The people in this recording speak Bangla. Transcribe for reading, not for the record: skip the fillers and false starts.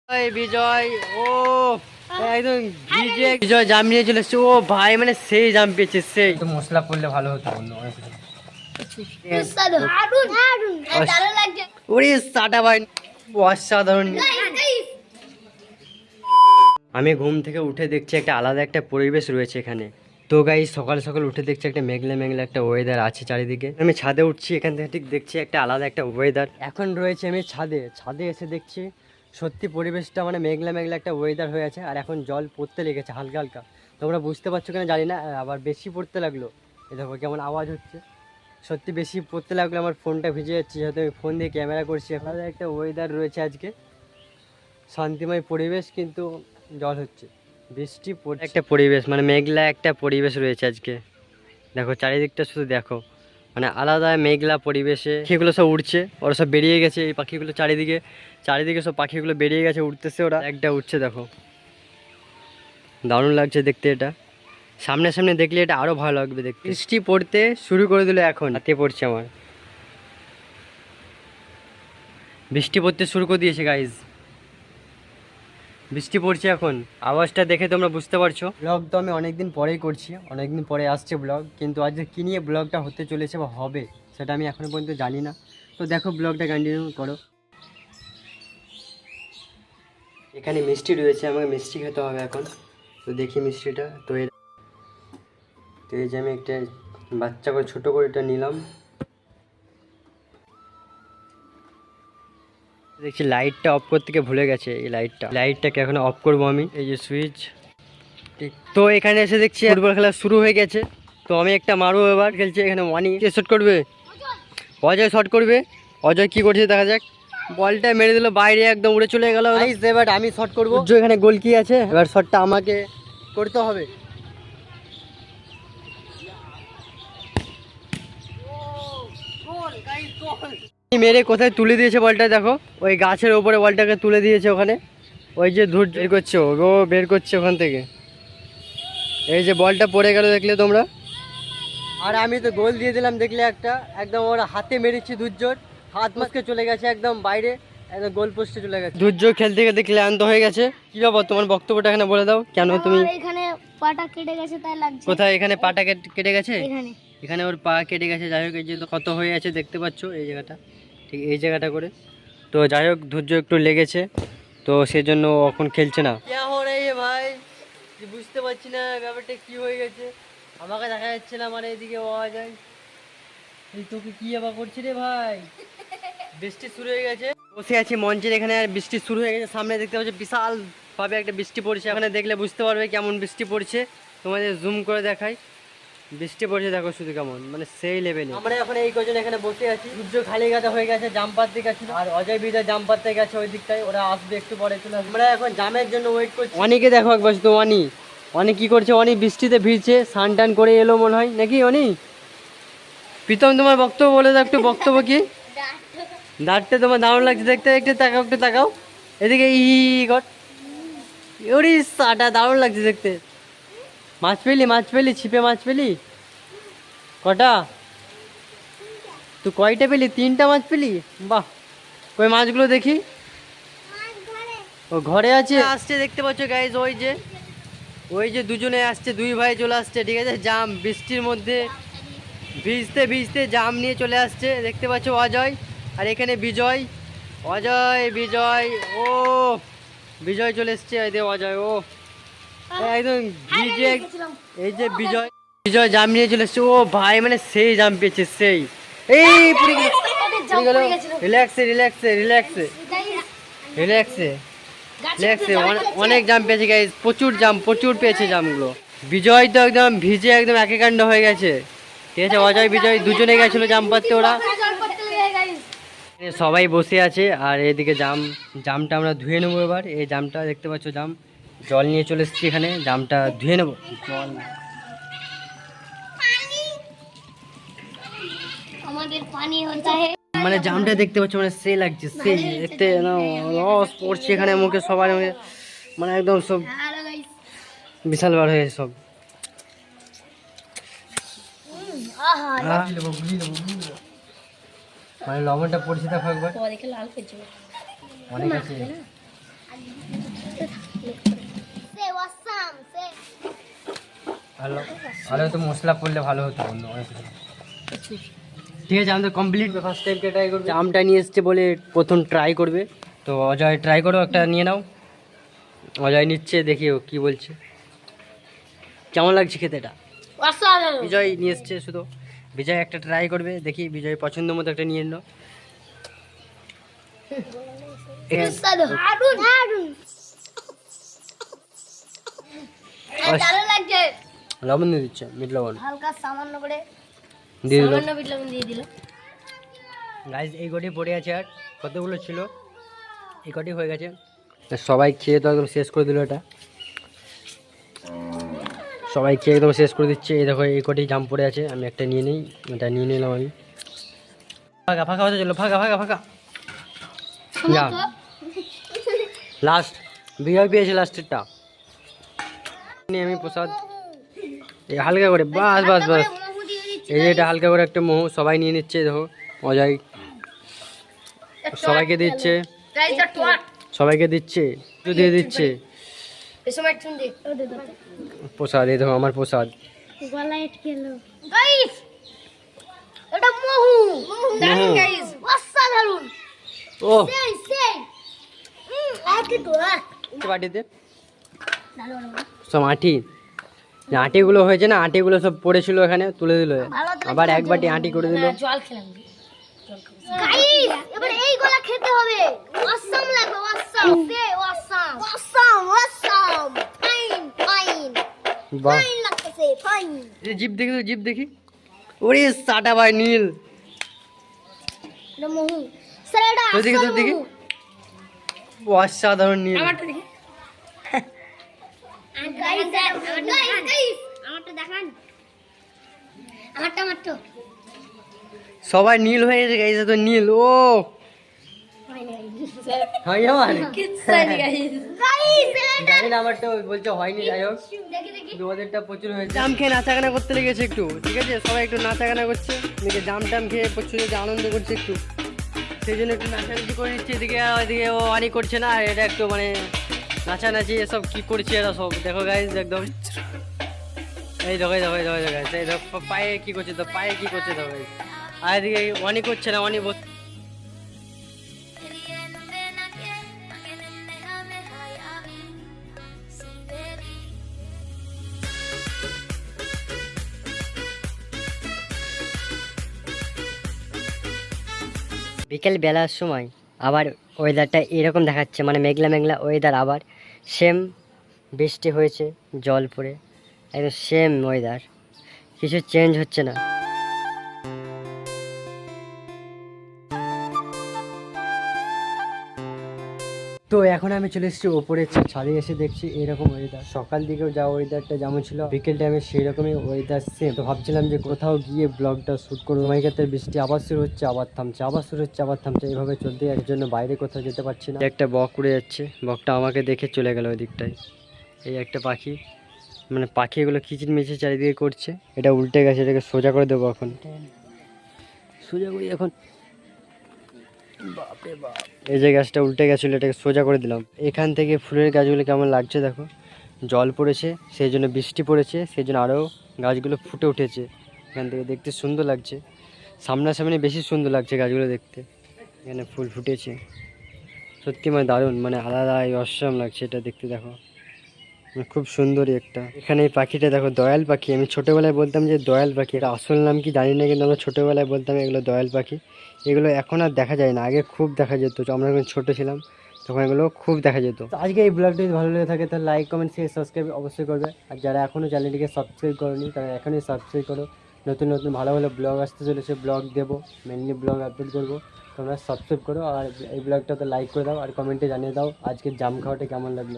বিজয় ও একদম ভিজে বিজয় জাম নিয়ে চলে এসছে। ও ভাই মানে সেই জাম পেয়েছে, সেই তো মশলা পড়লে ভালো হতো। ওরে সাটা ভাই অসাধারণ। আমি ঘুম থেকে উঠে দেখছি একটা আলাদা একটা পরিবেশ রয়েছে এখানে। তো গাইস সকাল সকাল উঠে দেখছি একটা মেঘলা মেঘলা একটা ওয়েদার আছে চারিদিকে। আমি ছাদে উঠছি, এখান থেকে ঠিক দেখছি একটা আলাদা একটা ওয়েদার। এখন রয়েছে আমি ছাদে এসে দেখছি সত্যি পরিবেশটা মানে মেঘলা মেঘলা একটা ওয়েদার হয়ে আছে। আর এখন জল পড়তে লেগেছে হালকা হালকা, তোমরা বুঝতে পারছো কিনা জানি না। আবার বেশি পড়তে লাগলো, এই দেখো কেমন আওয়াজ হচ্ছে। সত্যি বেশি পড়তে লাগলো, আমার ফোনটা ভিজে যাচ্ছে যেহেতু আমি ফোন দিয়ে ক্যামেরা করছি। আলাদা একটা ওয়েদার রয়েছে আজকে, শান্তিময় পরিবেশ, কিন্তু জল হচ্ছে, বৃষ্টি পড়ছে, একটা পরিবেশ মানে মেঘলা একটা পরিবেশ রয়েছে আজকে। দেখো চারিদিকটা শুধু দেখো, মানে আলাদা মেঘলা পরিবেশে পাখিগুলো সব উড়ছে, ওরা সব বেরিয়ে গেছে। এই পাখিগুলো চারিদিকে চারিদিকে সব পাখিগুলো বেরিয়ে গেছে, উঠতেছে, ওরা একটা উঠছে। দেখো দারুণ লাগছে দেখতে এটা। সামনে সামনে দেখলে এটা আরো ভালো লাগবে দেখতে। বৃষ্টি পড়তে শুরু করে দিল, এখন হাতে পড়ছে আমার, বৃষ্টি পড়তে শুরু করে দিয়েছে গাইজ। বৃষ্টি পড়ছে এখন, আওয়াজটা দেখে তোমরা বুঝতে পারছো। ব্লগ তো আমি অনেকদিন পরেই করছি, অনেকদিন পরে আসছে ব্লগ, কিন্তু আজ কী নিয়ে ব্লগটা হতে চলেছে বা হবে সেটা আমি এখনো পর্যন্ত জানি না। তো দেখো ব্লগটা কন্টিনিউ করো। এখানে মিষ্টি রয়েছে, আমাকে মিষ্টি খেতে হবে এখন। তো দেখি মিষ্টিটা। তো এই যে আমি একটা বাচ্চা করে ছোটো করে এটা নিলাম। দেখছি লাইটটা অফ করতে গিয়ে ভুলে গেছে, এই লাইটটাকে এখন অফ করবো আমি। এই যে সুইচ, ঠিক। তো এখানে এসে দেখছি ফুটবল খেলা শুরু হয়ে গেছে। তো আমি একটা মারবো, এবার খেলছে এখানে ওয়ানি। কে শট করবে? অজয় শট করবে। অজয় কি করছে দেখা যাক। বলটা মেরে দিল বাইরে, একদম উড়ে চলে গেল। এবার আমি শট করবো, এখানে গোল কি আছে, এবার শটটা আমাকে করতে হবে। মেরে কোথায় তুলে দিয়েছে বলটা, দেখো ওই গাছের ওপরে বলটাকে তুলে দিয়েছে ওখানে। ওই যে ধূর বের করছে, ও বের করছে ওখান থেকে। এই যে বলটা পড়ে গেল দেখলে তোমরা, আর আমি তো গোল দিয়ে দিলাম দেখলে একটা। একদম ওরা হাতে মেরেছি, দুর্যোগ হাত মাসকে চলে গেছে একদম বাইরে, একদম গোল পোস্টে চলে গেছে। দুর্যোগ খেলতে খেলতে ক্লান্ত হয়ে গেছে। কি বাবা তোমার বক্তব্যটা এখানে বলে দাও, কেন তুমি এখানে পাটা কেটে গেছে তাই লাগছে। কোথায়? এখানে পাটা কেটে গেছে, এখানে ওর পা কেটে গেছে। যাই হোক এই যে ক্ষত হয়ে আছে দেখতে পাচ্ছ এই জায়গাটা, ঠিক এই জায়গাটা করে। তো যাই হোক ধৈর্য একটু লেগেছে, তো সেজন্য এখন খেলছে না। ভাই বুঝতে পারছি না ব্যাপারটা কি হয়ে গেছে, আমাকে দেখা যাচ্ছে না, মানে এদিকে পাওয়া যায়। এই তোকে কি আবার করছি রে ভাই, বৃষ্টি শুরু হয়ে গেছে। বসে আছি মঞ্চের এখানে, আর বৃষ্টি শুরু হয়ে গেছে। সামনে দেখতে পাচ্ছি বিশাল ভাবে একটা বৃষ্টি পড়ছে, এখানে দেখলে বুঝতে পারবে কেমন বৃষ্টি পড়ছে। তোমাদের জুম করে দেখাই, বৃষ্টি পড়ছে দেখো শুধু কেমন, মানে সেই লেভেলে। আমরা এখন এই কজন এখানে বসে আছি। সূর্য খালি গাদা হয়ে গেছে, জাম পাততে গেছে, আর অজয় বিজয় জাম পাততে গেছে ওই দিকটায়, ওরা আসবে একটু পরে চলে আসবে। আমরা এখন জামের জন্য ওয়েট করছি। অনেকে দেখো একবার তো অনেক কি করছে, অনেক বৃষ্টিতে ভিজছে, স্নান টান করে এলো মনে হয় নাকি। প্রীতম তোমার বক্তব্য বলে দাও একটু, বক্তব্য কি? দাঁড়তে তোমার দারুণ লাগছে দেখতে, একটু তাকাও এদিকে। ওরে সাটা দারুণ লাগছে দেখতে। মাছ পেলি ছিপে মাছ পেলি কটা? তুই কয়টা পেলি? 3টা মাছ পেলি, বাহ। কই মাছগুলো দেখি, ও ঘরে আছে। আসছে দেখতে পাচ্ছ গাইজ, ওই যে দুজনে আসছে, দুই ভাই চলে আসছে, ঠিক আছে। জাম বৃষ্টির মধ্যে ভিজতে ভিজতে জাম নিয়ে চলে আসছে দেখতে পাচ্ছ অজয়, আর এখানে বিজয়। বিজয় ও বিজয় চলে এসছে, এই দে অজয়, ও একদম ভিজে। এই যে বিজয় জাম নিয়ে চলে এসছে। ও ভাই মানে সেই জাম পেয়েছে, সেই। এই রিল্যাক্সে অনেক জাম পেয়েছে গাইজ, প্রচুর পেয়েছে জামগুলো। বিজয় তো একদম ভিজে একদম একাকাণ্ড হয়ে গেছে, ঠিক আছে। অজয় বিজয় দুজনে গেছিল জাম পাততে, ওরা সবাই বসে আছে। আর এদিকে জামটা আমরা ধুয়ে নেবো এবার। এই জামটা দেখতে পাচ্ছ, জল নিয়ে চলে এসেছি এখানে, জামটা ধুয়ে নেবো। জল মানে জামটা দেখতে পাচ্ছ, মানে সেই লাগছে, সেই দেখতে রস পড়ছে এখানে মুখে সবার, মানে একদম সব বিশাল বার হয়ে গেছে সব। মানে লবণটা পড়ছে দেখো একবার, অনেক আছে। ভালো ভালো হতো, মশলা পড়লে ভালো হতো অন্য অনেক কিছু। ঠিক আছে আমাদের কমপ্লিট, ফার্স্ট টাইম ট্রাই করবে। আমটা নিয়ে এসছে বলে প্রথম ট্রাই করবে। তো অজয় ট্রাই করো, একটা নিয়ে নাও। অজয় নিচ্ছে, দেখি ও কী বলছে, কেমন লাগছে খেতে এটা। বিজয় নিয়ে এসছে শুধু, বিজয় একটা ট্রাই করবে, দেখি বিজয় পছন্দ মতো একটা নিয়ে এলো। লবণ দিয়ে দিচ্ছে, মিট লবণ হালকা সামান্য করে দিয়ে দিল। সামান্য বিট লবণ দিয়ে দিল। গাইস এই কটি পড়ে আছে, আর কতগুলো ছিল, এই কটি হয়ে গেছে। সবাই খেয়ে তো একদম শেষ করে দিল এটা, সবাই খেয়ে একদম শেষ করে দিচ্ছে। এই দেখো এই কটি জাম পড়ে আছে, আমি একটা নিয়ে নিই, এটা নিয়ে নিলাম আমি। ফাঁকা ফাঁকা হতে চলো, ফাঁকা ফাঁকা ফাঁকা। যা লাস্ট বিজয় পেয়েছে লাস্টেরটা, আমি প্রসাদ এই হালকা করে, বাস বাস বাস। এই যে এটা হালকা করে একটা মোহ সবাই নিয়ে নিচ্ছে, দেখো অজয় সবাইকে দিচ্ছে, সবাইকে দিচ্ছে, দিয়ে দিচ্ছে প্রসাদ। এই দেখো আমার প্রসাদ। গলায় আটকে গেল গাইস, এটা মহু দেখেন গাইস, অসাধারণ। ও সেই সেই আকি তো বাটিতে ভালো ভালো সব আঁটি, যে আঁটিগুলো হয়েছে না, আঁটিগুলো সব পড়েছিল এখানে, তুলে দিল, আবার এক বাটি আঁটি করে দিল। জল খেলাম গাইস, এবার এই গলা খেতে হবে, অসাম লাগবে, অসাম সে awesome awesome awesome fine fine বাহ, ফাইন লাগতেছে ফাইন। এই জিপ দেখি তো, জিপ দেখি, ওরে সাটা ভাই নীল। এটা মহু স্যার, এটা তো দেখি, তো আসল দেখি, মহু। অসাধারণ নীল। আমারটা দেখি গাইস গাইস আমারটা দেখান, আমারটা সবাই নীল হয়ে গেছে গাইস, তো নীল। ও হয় আমার জানি না, আমারটা বলছে হয়নি, যাই হোক দেখি দেখি ওদেরটা প্রচুর হয়েছে। জাম খেয়ে নাচাগানা করতে লেগেছে একটু, ঠিক আছে সবাই একটু নাচাগানা করছে, এদিকে জাম টাম খেয়ে প্রচুর যে আনন্দ করছে একটু, সেই জন্য একটু নাচানাচি করে নিচ্ছে। এদিকে ওইদিকে ও অনেক করছে না, এটা একটু মানে নাচানাচি এসব কি করছে এরা সব, দেখো গাইজ একদম। এই দেখো এই দেখো এই দেখো এই দেখো এই দেখো পায়ে কি করছে, তো পায়ে কি করছে দেখো guys। আর এদিকে অনেক করছে না, অনেক বিকেল বেলার সময় আবার ওয়েদারটা এরকম দেখাচ্ছে, মানে মেঘলা মেঘলা ওয়েদার, আবার সেম বৃষ্টি হয়েছে, জল পড়ে, একদম সেম ওয়েদার, কিছু চেঞ্জ হচ্ছে না। তো এখন আমি চলে এসেছি ওপরে ছাদে, এসে দেখছি এরকম ওয়েদার। সকাল দিকেও যা ওয়েদারটা যেমন ছিল, বিকেল টাইমে সেই রকমই ওয়েদার সেম। তো ভাবছিলাম যে কোথাও গিয়ে ব্লগটা শ্যুট করবো, মাইকাতে বৃষ্টি আবার শুরু হচ্ছে, আবার থামছে, আবার শুরু হচ্ছে, আবার থামছে, এইভাবে চলতে এর জন্য বাইরে কোথাও যেতে পারছি না। একটা বক উড়ে যাচ্ছে, বকটা আমাকে দেখে চলে গেল ওই দিকটায়। এই একটা পাখি, মানে পাখি এগুলো কিচিরমিচির চারিদিকে করছে, এটা উল্টে গেছে, এটাকে সোজা করে দেবো এখন, সোজা করি এখন। বাপরে বাপ, এই যে গাছটা উল্টে গেছিলো, এটাকে সোজা করে দিলাম। এখান থেকে ফুলের গাছগুলো কেমন লাগছে দেখো, জল পড়েছে সেই জন্য, বৃষ্টি পড়েছে সেই জন্য আরও গাছগুলো ফুটে উঠেছে, এখান থেকে দেখতে সুন্দর লাগছে, সামনাসামনি বেশি সুন্দর লাগছে গাছগুলো দেখতে। এখানে ফুল ফুটেছে, সত্যি মানে দারুণ, মানে আলাদা অসম লাগছে এটা দেখতে, দেখো খুব সুন্দরই একটা। এখানে এই পাখিটা দেখো, দয়াল পাখি, আমি ছোটোবেলায় বলতাম যে দয়াল পাখি, এটা আসল নাম কি জানি না, কিন্তু আমরা ছোটোবেলায় বলতাম এগুলো দয়াল পাখি। এগুলো এখন আর দেখা যায় না, আগে খুব দেখা যেত, আমরা যখন ছোটো ছিলাম তখন এগুলো খুব দেখা যেত। তো আজকে এই ব্লগটা যদি ভালো লেগে থাকে তাহলে লাইক কমেন্ট শেয়ার সাবস্ক্রাইব অবশ্যই করবে, আর যারা এখনও চ্যানেলটিকে সাবস্ক্রাইব করোনি তারা এখনই সাবস্ক্রাইব করো। নতুন নতুন ভালো ভালো ব্লগ আসতে চলেছে, ব্লগ দেবো, মেনলি ব্লগ আপলোড করবো, তোমরা সাবস্ক্রাইব করো, আর এই ব্লগটাতে লাইক করে দাও, আর কমেন্টে জানিয়ে দাও আজকে জাম খাওয়াটা কেমন লাগলো।